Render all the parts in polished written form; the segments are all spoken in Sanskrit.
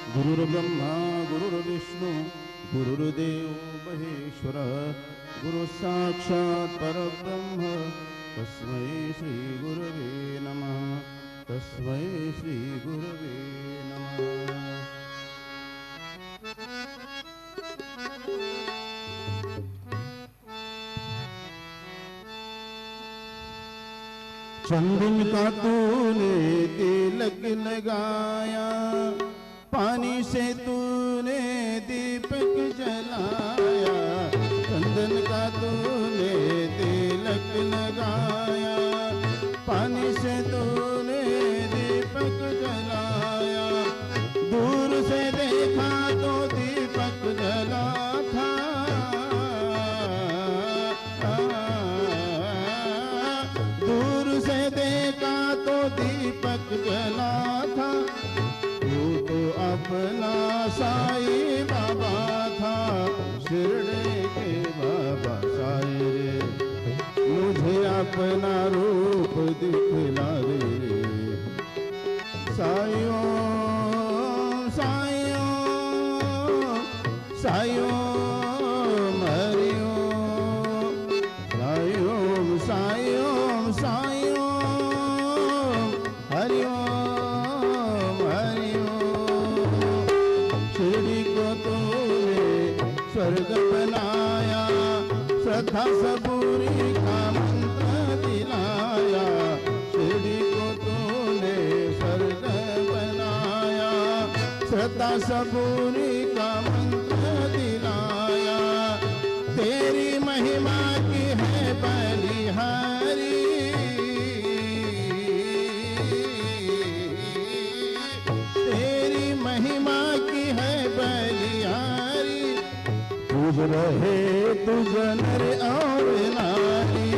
गुरुर्ब्रह्मा गुरुर्विष्णु गुरुर्देव महेश्वरः गुरु साक्षात् परब्रह्म तस्मै श्री गुरवे नमः तस्मै श्री गुरवे नमः। चंदन का तूने तिलक लगाया, पानी से तूने दीपक जलाया। चंदन का तूने तिलक लगाया, पानी से तूने दीपक जलाया। दूर से देखा तो दीपक जला था, दूर से देखा तो दीपक जला था। तू तो अपना साईं बाबा था, शिरडी के बाबा साईं रे। मुझे अपना रूप दिखला दे साईं साईं साईं हरिओम साईं साईं हरिओम हरिओम। शिरडी को तूने स्वर्ग बनाया, श्रद्धा सबूरी का मंत्र दिलाया। शिरडी को तूने स्वर्ग बनाया, श्रद्धा सबूरी का मंत्र दिलाया। तेरी महिमा की है बलिहारी, तेरी महिमा की है बलिहारी। पूज रहे तुझ नर और नारी,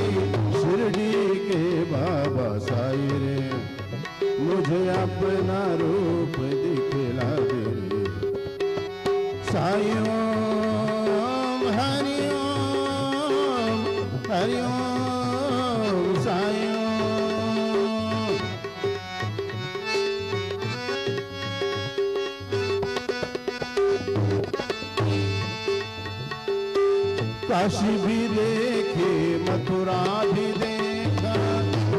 शिरडी के बाबा साईं रे। मुझे अपना रूप दिखला दे साईं हरिओम हरिओम साईं। काशी भी देखी मथुरा भी देखा,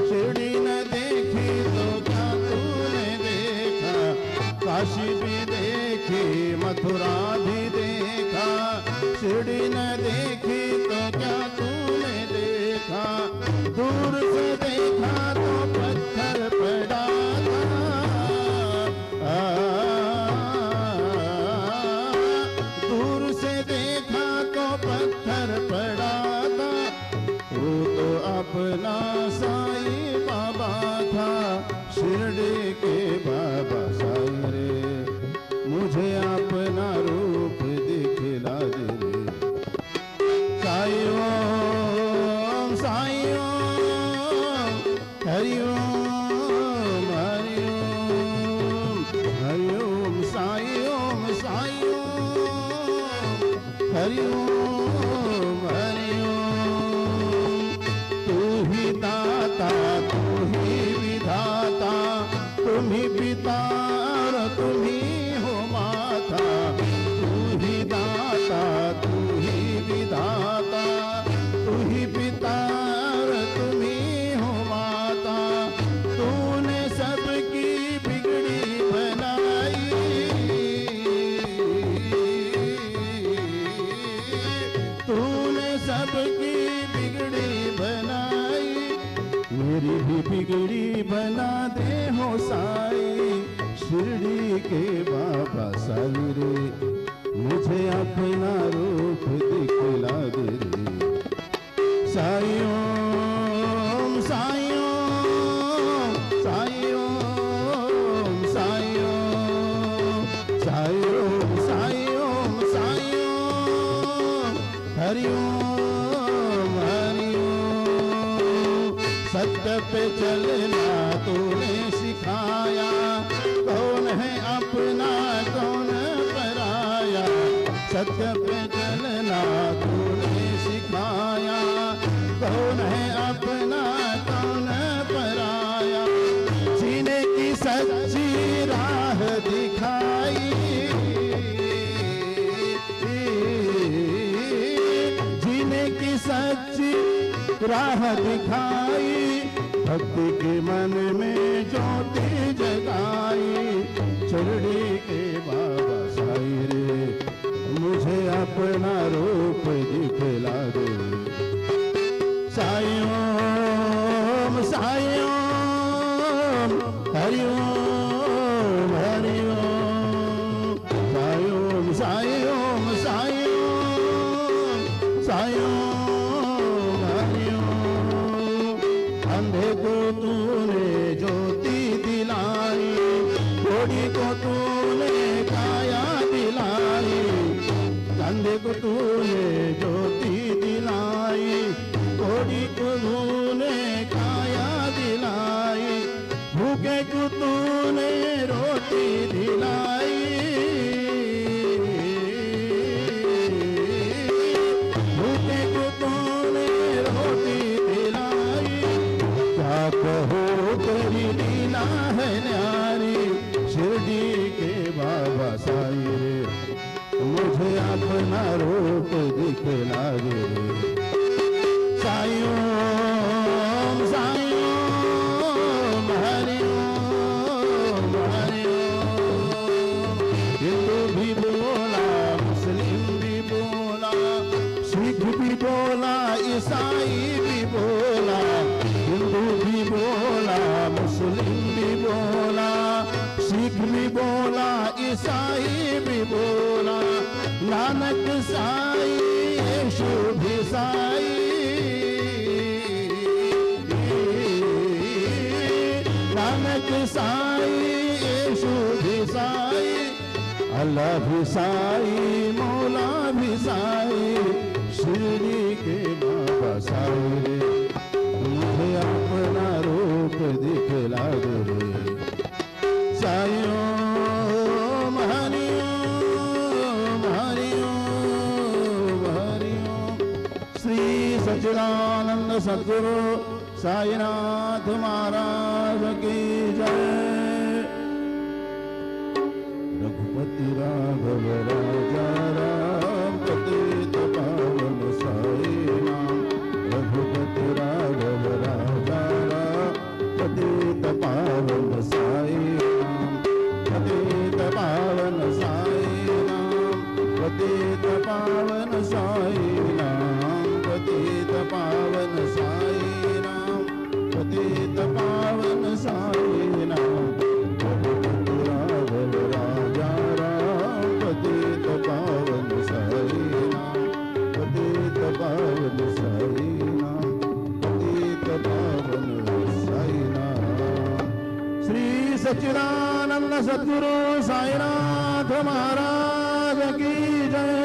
शिरडी न देखी तो क्या तूने देखा। काशी भी देखी मथुरा भी देखा, शिरडी न देखी तो क्या तूने देखा। दूर से देखा तो पत्थर पड़ा था, दूर से देखा तो पत्थर पड़ा था। वो तो अपना साईं बाबा था, शिरडी के बाबा साईं रे। मुझे अपना रूप दिखला दे साईं साईं हरिओम हरिओम हरिओम साईं साईं हरिओम हरिओम। तू ही दाता तू ही विधाता, तुम ही पिता और तुम ही हो माता। तू ही दाता तू ही विधाता, तू ही पिता और तुम ही हो माता। तूने सबकी बिगड़ी बनाई, तूने सबकी बिगड़ी बनाई। मेरी भी बिगड़ी बना दे हो साईं, शिरडी के बाबा साईं रे। मुझे अपना रूप दिखला दे रे साईं साईं साईं साईं साईं साईं साईं हरिओम हरिओम। सत्य पे चलना तूने सिखाया, कौन है अपना कौन पराया। सत्य पे चलना तूने सिखाया, कौन है अपना कौन पराया। जीने की सच्ची राह दिखाई, राह दिखाई, भक्ति के मन में ज्योति जगाई। शिरडी के बाबा साई रे, मुझे अपना रूप दिखला दे। साई ओम साई ओम, हरि ओम हरि ओम, साई ओम साई ओम साई ओम, साई ओम हरि ओम। अंधे को तूने ज्योति दिलाई, घोड़ी को तूने काया दिलाई। अंधे को तूने ज्योति दिलाई, घोड़ी को तूने काया दिलाई। भूखे को तूने रोटी दिलाई, भूखे को तूने रोटी दिलाई। क्या कहो तेरी लीला है न्यारी, शिरडी के बाबा साई रे, मुझे अपना रूप दिखला दे। साई ओम हरि ओम हरि ओम। हिंदू भी बोला, मुस्लिम भी बोला, सिख भी बोला, ईसाई भी बोला। हिंदू भी बोला, मुस्लिम भी बोला, सिख भी बोला, ईसाई भी बोला। नानक साई, यीशु भी साई, नानक साई, यीशु भी साई, अल्लाह भी साई, मौला भी साई। शिरडी के बाबा साई रे, मुझे अपना रूप दिखला दे। साई ओम हरि ओम हरि ओम हरि ओम। श्री सच्चिदानंद सद्गुरु साईनाथ महाराज की जय। रघुपति राघव राजा राम, पतित पावन साई नाम। रघुपति राघव राजा राम, पतित पावन साई नाम। पतित पावन साई नाम, पतित पावन साई नाम, पतित पावन साई नाम, पतित पावन साई नाम। रघुपति राघव राजा राम, पतित पावन साई नाम, पतित पावन साई नाम, पतित पावन साई नाम। श्री सच्चिदानंद सद्गुरु साईनाथ महाराज की जय।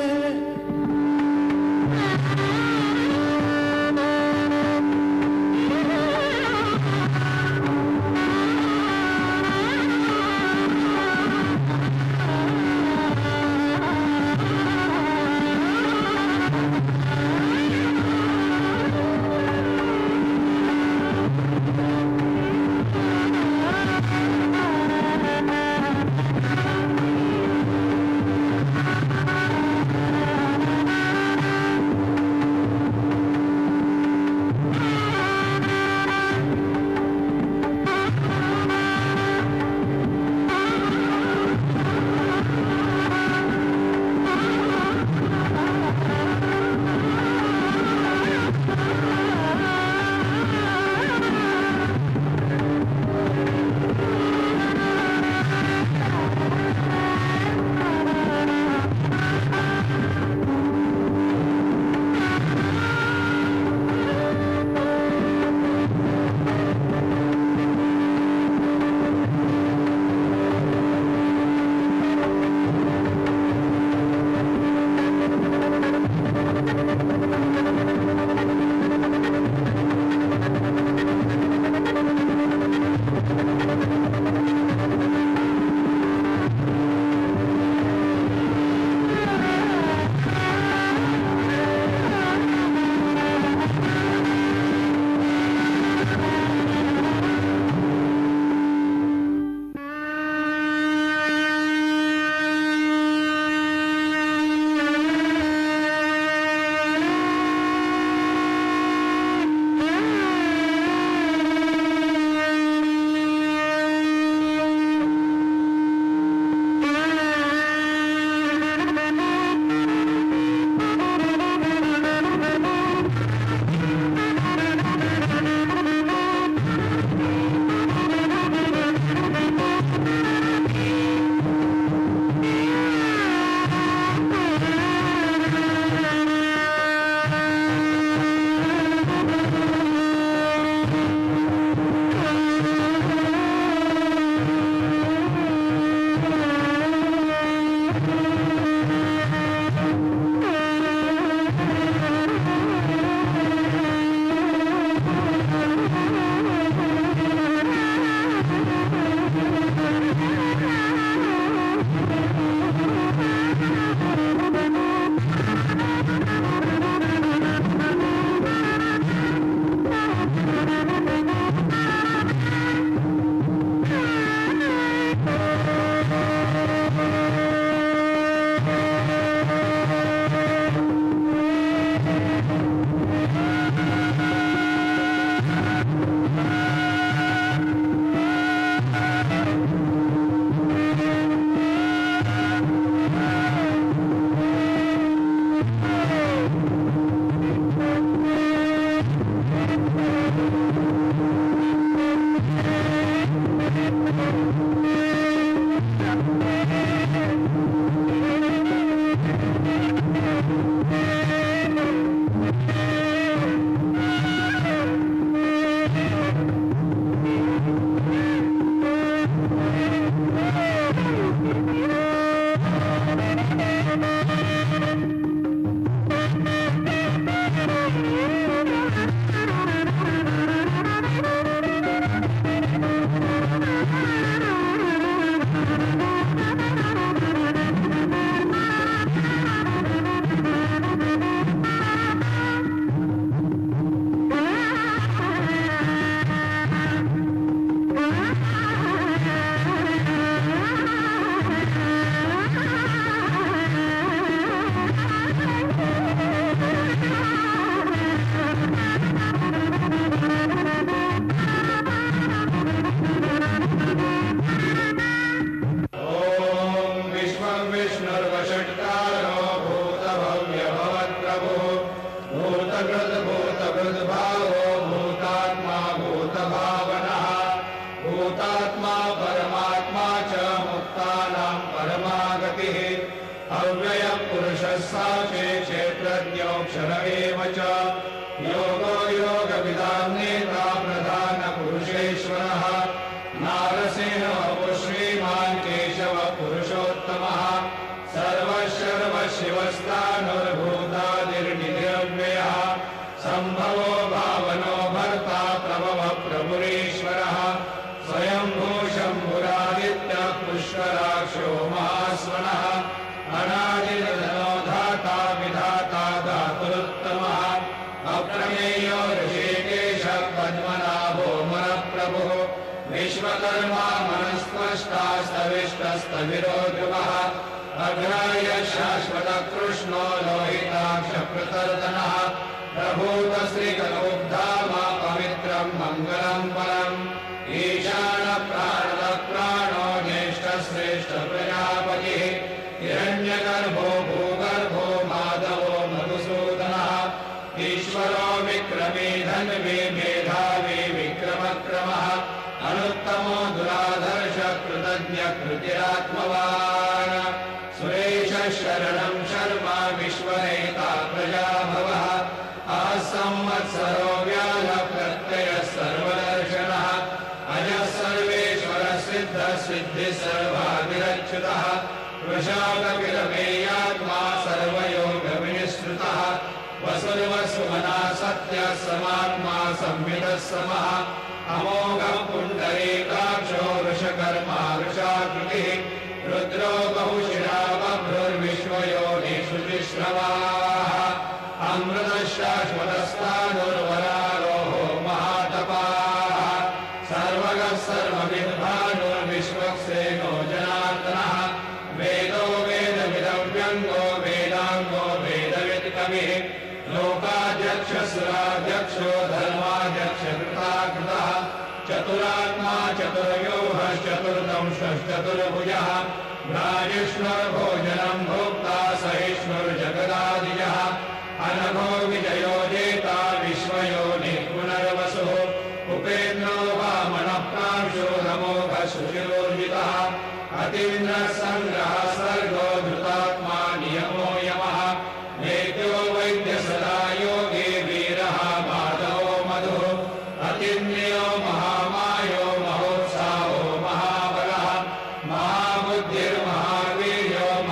महाबुद्धिर्महावीर्यो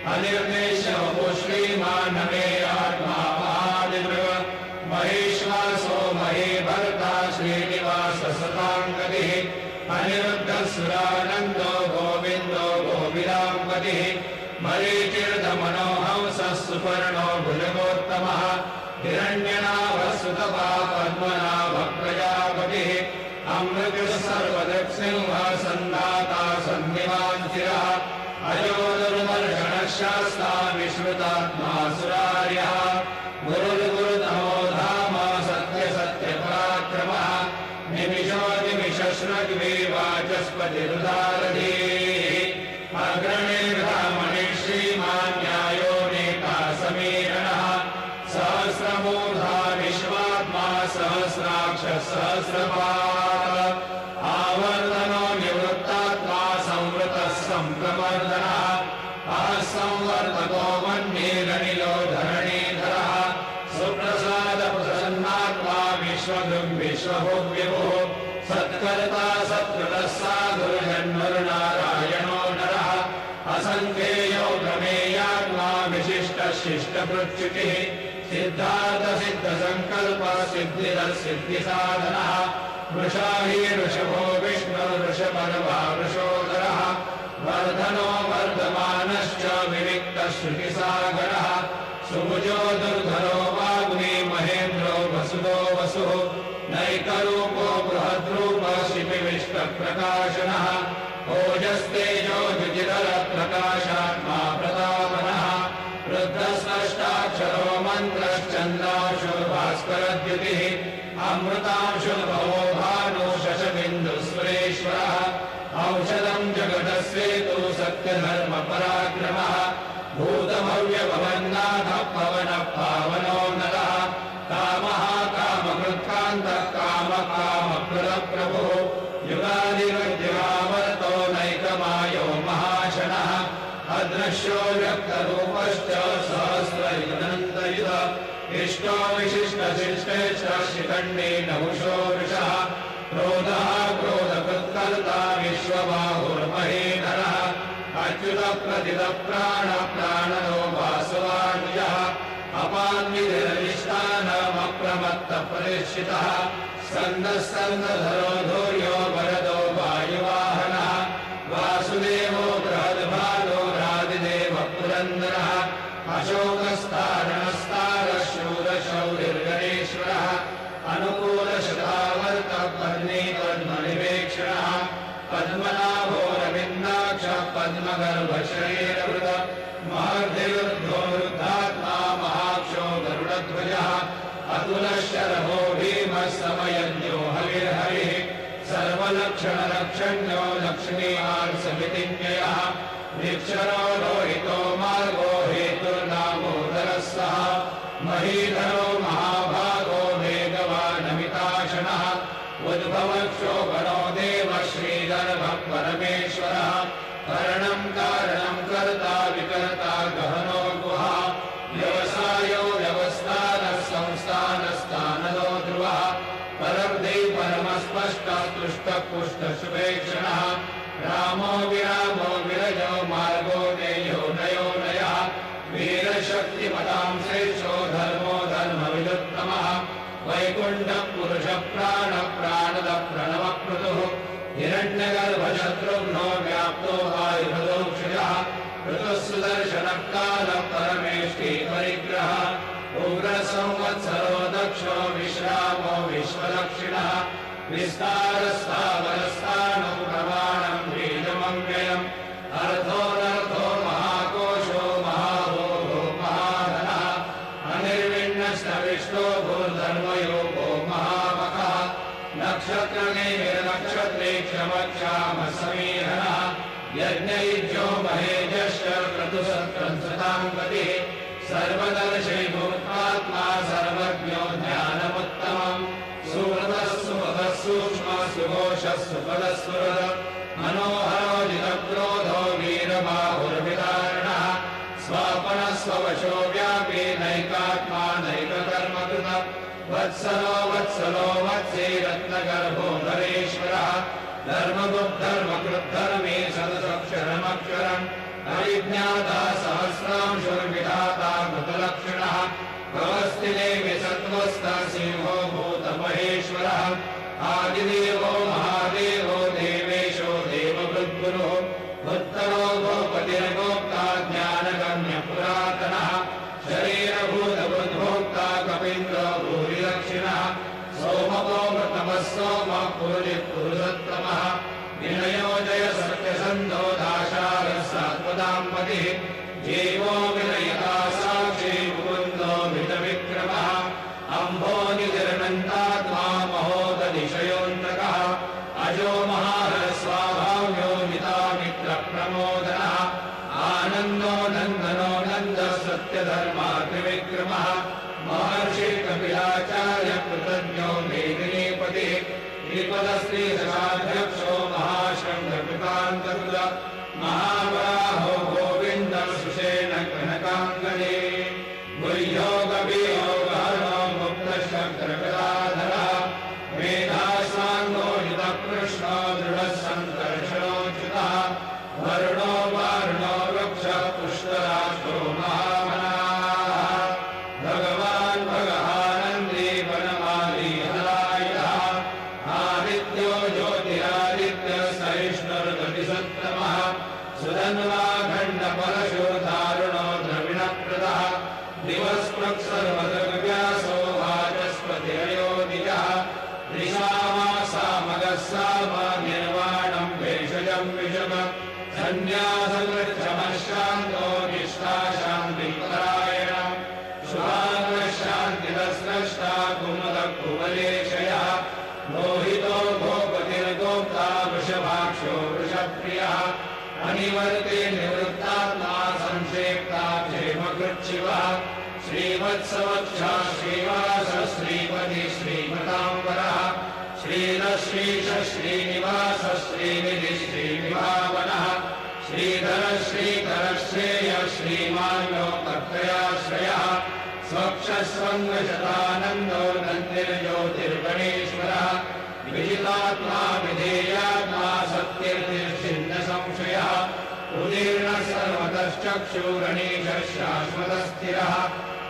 अनिर्देश्य श्रीमानमे आत्मा महादिदृग महेश्वासो महे भर्ता श्रीनिवास सतांगतिः अनिरुद्ध सुरानंदो गोविंदो गोविदांपतिः मरीचिर्ध मनोहंसः सुपर्णो भुजगोत्तमः हिरण्यनाभः सुतपा पद्मनाभः प्रजापतिः अमृतः सर्वदक्षिंहः सन्दाता सन्निवाञ्चिरः अजो दुर्मर्षणः शास्ता विश्रुतात्मा सुरार्यः गुरुर्गुरुतमो धाम सत्यसत्यपराक्रमः निमिषो निमिषश्रग्वे वाचस्पतिरुदारधीः अग्रणे ब्राह्मणे श्रीमान् न्यायो नेता समीरणः सहस्रमूर्धा विश्वात्मा सहस्राक्षः सहस्रपात् आवर्तनो निवृत्तात्मा संवृतः सम्प्रवर्धनः असंवर्तको मन्येरनिलो धरणीधरः सुप्रसादप्रसन्नात्मा विश्वदृग् विश्वभुग्विभुः सत्कर्ता सत्कृतः साधुर्जन्मरुनारायणो नरः असङ्ख्येयो प्रमेयात्मा विशिष्टः शिष्टभृच्युतिः सिद्धार्थसिद्धसङ्कल्पः सिद्धिरसिद्धिसाधनः वृषाही ऋषभो विष्णुर्वृषपर्वा वृषोदरः वर्धनो वर्धमानश्च विविक्तः श्रुतिसागरः सुभुजो दुर्धरो वाग्मी महेन्द्रो वसुदो वसुः नैकरूपो बृहद्रूपः शिपिविष्टप्रकाशनः ओजस्तेजो द्युतिधरप्रकाशात्मा प्रतापनः रुद्रस्पष्टाक्षरो मन्त्रश्चन्द्रांशो भास्करद्युतिः अमृतांशो भवो भानु शशबिन्दुस्वरेश्वरः औषधं जगदस्येतु सत्यधर्मपराक्रमः भूतभव्यभवन्नाथः पवनः पावनो नरः कामः कामकृत्कान्तः कामः कामप्रदप्रभुः युगादिवद्युगावर्तो नैकमायो महाशनः अदृश्यो व्यक्तरूपश्च सहस्रयुगनन्तयुध इष्टो विशिष्टशिष्टेश्च शिखण्डे नहुषो वृषः क्रोधः क्रोधकृत्कर्ता विश्वबाहुर्महेधरः अच्युतप्रथितप्राणप्राणनो वासवानुजः अपान्विधिरधिष्ठानमप्रमत्तप्रतिष्ठितः स्कन्दस्कन्दधरो धूर्यो वरदो वायुवाहनः वासुदेवो बृहद्भालो रादिदेवः पुरन्दरः अशोकस्तारणस्तारः शूरशौरिर्गणेश्वरः अनुकूलशतावर्तः पद्मीपद्मनिवेक्षणः पद्मनाभोरविन्दाक्षः पद्मगर्भशरीरवृतः महर्धिवृद्धो वृद्धात्मा महाक्षो गरुडध्वजः अतुलशरभो भीमः समयज्ञो हविर्हरिः सर्वलक्षणलक्षण्यो लक्ष्मीवात्समितिज्ञयः निक्षरो लोहितो मार्गो हेतुर्नामोदरः सः महीधरो महाभागो वेगवानमिताशनः उद्भवक्षोभनो देवः श्रीगर्भः परमेश्वरः करणं कारणं कर्ता विकर्ता गहनो गुहा व्यवसायो व्यवस्थानः संस्थानस्थानदो ध्रुवः परब्धि परमस्पष्टः तुष्टः पुष्टः शुभेक्षणः रामो विरामो विरजो मार्गो नेयो नयो नयः वीरशक्तिमतां श्रेष्ठो धर्मो धर्मविदुत्तमः वैकुण्ठः पुरुषः प्राणः प्राणदः प्रणवक्रतुः हिरण्यगर्भशत्रुघ्नो व्याप्तो वायुहृदोक्षजः ऋतुः सुदर्शनः कालः परमेष्टि परिग्रहः उग्रसंवत्सरो दक्षो विश्रामो विश्वदक्षिणः विस्तारस्थावरस्थाणो प्रमाणं बीजमव्ययम् अर्थोऽनर्थो महाकोशो महाभोगो महाधनः अनिर्विण्णस्तविष्टो भूर्धर्मयोगो महामखः नक्षत्रनिर्नक्षत्रे क्षमक्षामः समीरणः यज्ञयुज्यो महेजश्च क्रतुसत्कंसताङ्गतिः सर्वदर्शी भूतात्मा सर्वज्ञो ज्ञानमुत्तमम् सुहृदः सुमतः सूक्ष्मः सुघोषः सुपदस्फुरः मनोहरो जितक्रोधो वीरबाहुर्विदारणः स्वापनः स्ववशो व्यापी नैकात्मा नैककर्मकृतः वत्सलो वत्सलो वत्से रत्नगर्भो धरेश्वरः धर्मगुप्धर्मकृद्धर्मे सदसक्षरमक्षरम् अविज्ञाता सहस्रांशुर्विधाता कृतलक्षणः भवस्तिदेवि सत्त्वस्थ सिंहो भूतमहेश्वरः आदिदेवो महादेवो देवेशो देवभृद्गुरुः उत्तरो गोपतिर्गोप्ता ज्ञानगम्यपुरातनः शरीरभूतबुद्भोक्ता कपीन्द्रो भूरिदक्षिणः सोमको मृतमः सोमः पुरुषोत्तमः विनयो जय सत्यसन्धो दाशारः सात्वदाम्पतिः जीवो विनयता साक्षी मुकुन्दो मितविक्रमः अम्भोनिधिरनन्तात्मा महोदधिशयोऽन्तकः अजो महारस्वाभाव्यो मितामित्रप्रमोदनः आनन्दो नन्दनो नन्दः सत्यधर्मा त्रिविक्रमः महर्षि कपिलाचार्य कृतज्ञो मेदिनीपतिः श्रीपदश्रीदशाध्यक्षो महाशङ्खकृतान्तकृत महावराहो गोविन्दः सुषेण कनकाङ्गने गुह्यो कवियोगहरो मुक्तशङ्करकलाधरः मेधासाङ्गो हितकृष्णो दृढः सङ्कर्षणोच्युतः वरुणो वारुणो वृक्षः पुष्कराक्षो महामनाः भगवान् भगवानन्दी वनमाली हलायः आदित्यो ज्योतिरादित्यः सहिष्णुर्गतिसत्तमः सुधन्वाखण्डपरशुर्धारुणो द्रविणप्रदः दिवस्पृक्सर्वदव्यासो वाचस्पतिरयोनिजः त्रिशामासामगः साम निर्वाणम् भेषजम् विषम सन्न्यासमृच्छमशान्तो निष्ठा शान्तिपरायण शुभाङ्गशान्तिरस्रष्टा कुमुदकुवलेशयः मोहितो गोपतिर्गोप्ता वृषभाक्षो वृषप्रियः अनिवर्ते निवृत्तात्मा संक्षेप्ता क्षेमकृच्छिवः श्रीवत्सवक्षः श्रीवास श्रीपति श्रीमताम्बरः श्रीरश्रीश श्रीनिवास श्रीनिधि श्रीनिभावनः श्रीधर श्रीकर श्रेय श्रीमान्यो कर्तयाश्रयः स्वक्षस्वङ्गशतानन्दो नन्दिर्ज्योतिर्गणेश्वरः विजितात्मा विधेयात्मा सत्यर्तिर्छिन्न संशयः उदीर्णः सर्वतश्चक्षुरणीशः शाश्वतस्थिरः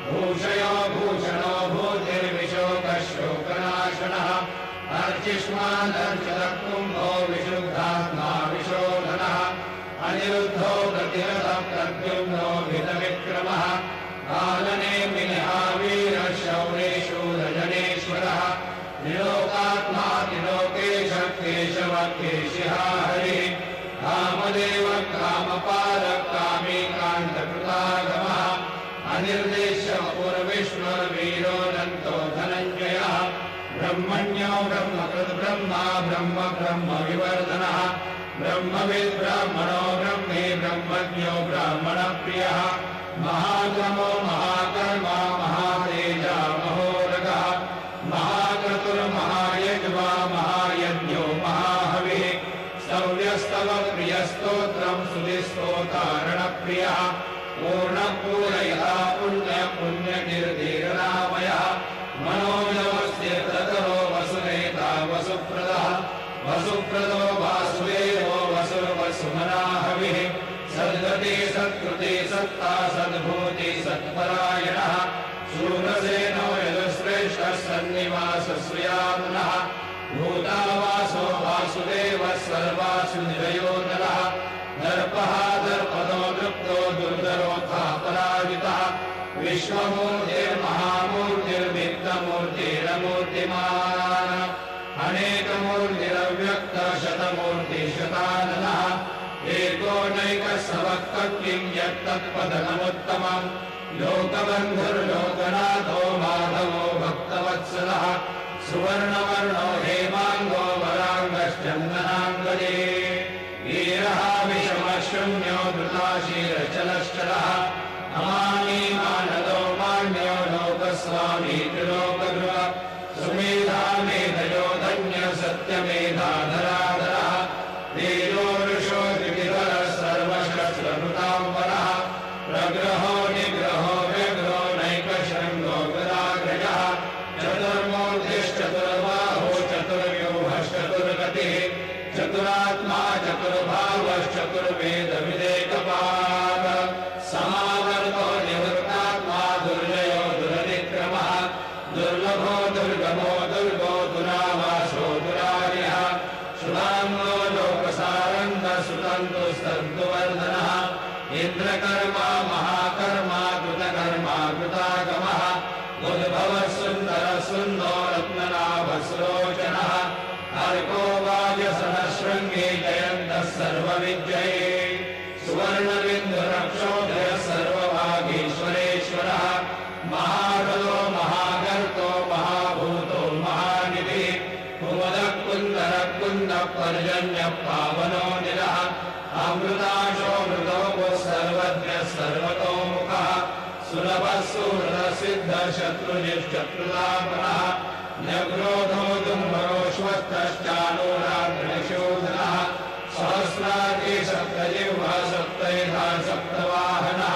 भूषयो भूषणो भूतिर्विशोकः शोकनाशनः अर्चिष्मादर्चितः कुम्भो विशुद्धात्मा विशोधनः अनिरुद्धो प्रतिरथः प्रद्युम्नो भितविक्रमः कालनेमिनिहावीरः शौरेशूरजनेश्वरः त्रिलोकात्मा त्रिलोकेशः केशवः केशिः हरिः कामदेवः कामपालः कामीकान्तकृतागमः अनिर्देश्यः पुरविष्णुर्वीरोऽनन्तो धनञ्जयः ब्रह्मण्यो ब्रह्मकृद्ब्रह्मा ब्रह्म ब्रह्मविवर्धनः ब्रह्मविद् ब्राह्मणो ब्रह्मे ब्रह्मज्ञो ब्राह्मणप्रियः महागमो महाकर्मा महातेजा महोरगः महाक्रतुर्महायज्वा महायज्ञो महाहविः स्तव्यस्तव प्रियस्तोत्रम् सुधिस्तोतारणप्रियः पूर्णपूरयः पुण्यपुण्यनिर्धीरनामयः मनोजवस्तीर्थकरो वसुनेता वसुप्रदः वसुप्रदो वासुदेवो वसुर्वसुमनाहविः सद्गति सत्कृति सत्ता सद्भूति सत्परायणः शूरसेनो यदुश्रेष्ठः सन्निवासश्रियामुनः भूतावासो वासुदेवः सर्वासु निरयोधनः दर्पः दर्पदो दृप्तो दुर्धरोऽथा पराजितः विश्वमूर्तिर्महामूर्तिर्वित्तमूर्तिरमूर्तिमान् अनेकमूर्तिरव्यक्तः शतमूर्तिशताननः एको नैकः सवक्तकिं यत्तत्पदनमुत्तमम् लोकबन्धुर्लोकनाथो माधवो भक्तवत्सलः सुवर्णवर्णो हेमाङ्गो वराङ्गश्चन्दनाङ्गजे वीरः विषमशून्यो धृताशीरचलश्चलः नमामि मानदो मान्यो लोकस्वामी त्रिलोकगृह सुमेधा मेधयो धन्य सत्यमेधाधराधरः वीरो ऋषो द्विविधरः सर्वशस्त्रभृताम्बरः प्रग्रहो निग्रहो व्यग्रो नैकशृङ्गो गदाग्रजः चतुर्मूर्तिश्चतुर्बाहो चतुर्व्यूहश्चतुर्गतिः चतुरात्मा चतुर्भावश्चतुर्वेदविदेकपाः इंद्रकर्मा महाकर्मा कृतकर्मा कृतागमः उद्भवः सुन्दरः सुन्दो रत्ननाभः सुलोचनः अर्को वाजसनशृङ्गे जयन्तः सर्वविद्यये सुवर्णबिन्दुरक्षोदयः सर्वभागीश्वरेश्वरः महाबलो महागर्तो महाभूतो महानिधिः कुमुदः कुन्दरः कुन्दः पर्जन्यः पावनो निलः अमृताशो मृतोपः सर्वज्ञः सर्वतोमुखः सुलभः सुहृदः सिद्धः शत्रुनिश्शत्रुतापनः न्यग्रोधो दुर्मरोश्वस्तश्चानूराग्निशोधनः सहस्रार्ति सप्तजिह्वा सप्तैधा सप्तवाहनः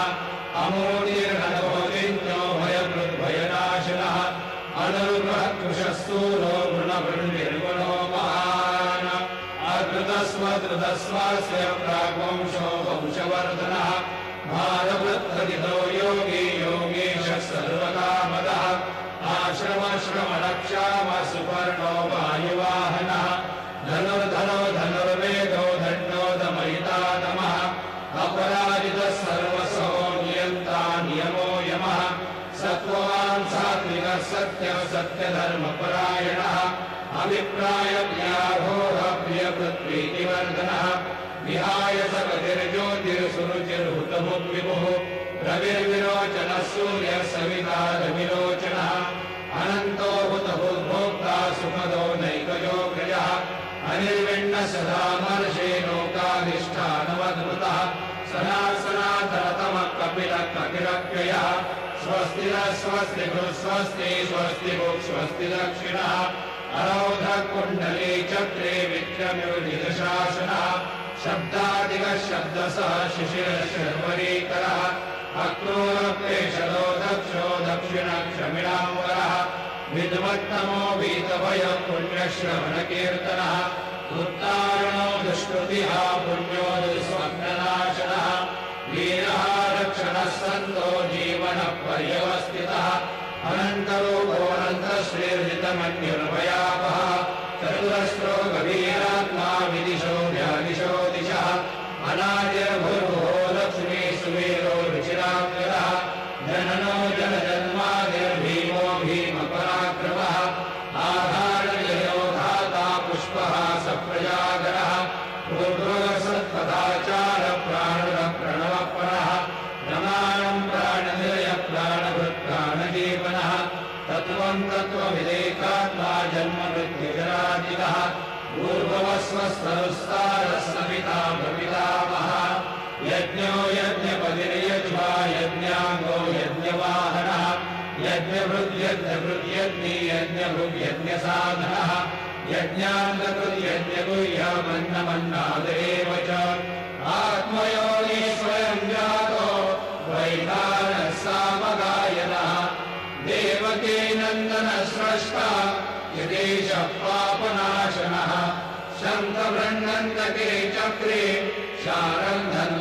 अमूर्तिर्घटोजिन्यो भयकृद्भयनाशनः अनुर्बृहत्कृशस्तूरो वृणवृन्निर्गुणो महान् अकृतस्वधृतस्वास्य प्राग्वंशो वंशवर्धनः भारवृत्तदितो योगी योगीशः सर्वकामदः आश्रमश्रमणक्षाम सुपर्णो वायुवाहनः धनुर्धनो धनुर्वेदो दण्डो दमयितातमः अपराजितः सर्वसो नियन्ता नियमो यमः सत्त्ववान् सात्विकः सत्यः सत्यधर्मपरायणः अभिप्रायज्ञाघोरः प्रियपृथ्वीतिवर्धनः विहाय सकतिर्ज्योतिर्सुरुचिर्हुतमुद्विभुः रविर्विरोचनः सूर्यः सविता रविलोचनः अनन्तो हुतभुद्भोक्ता सुखदो नैकयोग्रजः अनिर्विण्णः सदामर्षे लोकाधिष्ठानमद्भुतः सनातनतमः कपिलः कपिलप्ययः स्वस्ति नः स्वस्ति स्वस्ति स्वस्ति स्वस्ति दक्षिणः अरौधः कुण्डली चक्रे विक्रम्योनिदशासनः शब्दादिकः शब्दसः शिशिरः शर्वरीकरः अक्रूरप्रेषदो दक्षो दक्षिणक्षमिणाम्बरः विद्वत्तमो वीतभयः पुण्यश्रवणकीर्तनः उत्तारणो दुष्कृतिः पुण्यो दुःस्वप्ननाशनः वीरः रक्षणः सन्तो जीवनः पर्यवस्थितः अनन्तरूपोऽनन्तश्रीर्जितमन्युर्भयापः चतुरस्रो गभीरात्मा विदिशो व्यादिशो दिशः अनादिर्भुर्भुवो लक्ष्मी सुवीरो रुचिराग्रः जननो जनजन्मादिर्भीमो भीमपराक्रमः आधारजयो धाता पुष्पः सप्रजागरः पूर्वसत्पदाचार प्राणः प्रणवपरः नमानं प्राणनिलय प्राणभृत्प्राणजीवनः तत्त्वं तत्त्वविदेकात्मा जन्ममृत्युजरादितः पूर्ववस्वस्तरुस्तारः सविता प्रपितामहः यज्ञो यज्ञपतिर्यज्वा यज्ञाङ्गो यज्ञवाहनः यज्ञभृद्यज्ञभृद्यज्ञी यज्ञभृद्यज्ञसाधनः यज्ञाङ्गकृद्यज्ञगुह्यमन्नमन्नादेव च आत्मयोनि स्वयं जातो वैखानः सामगायनः देवकी नन्दनः स्रष्टा यदेशः पापनाशनः शङ्खबृह्नन्दके चक्रे शारङ्गन्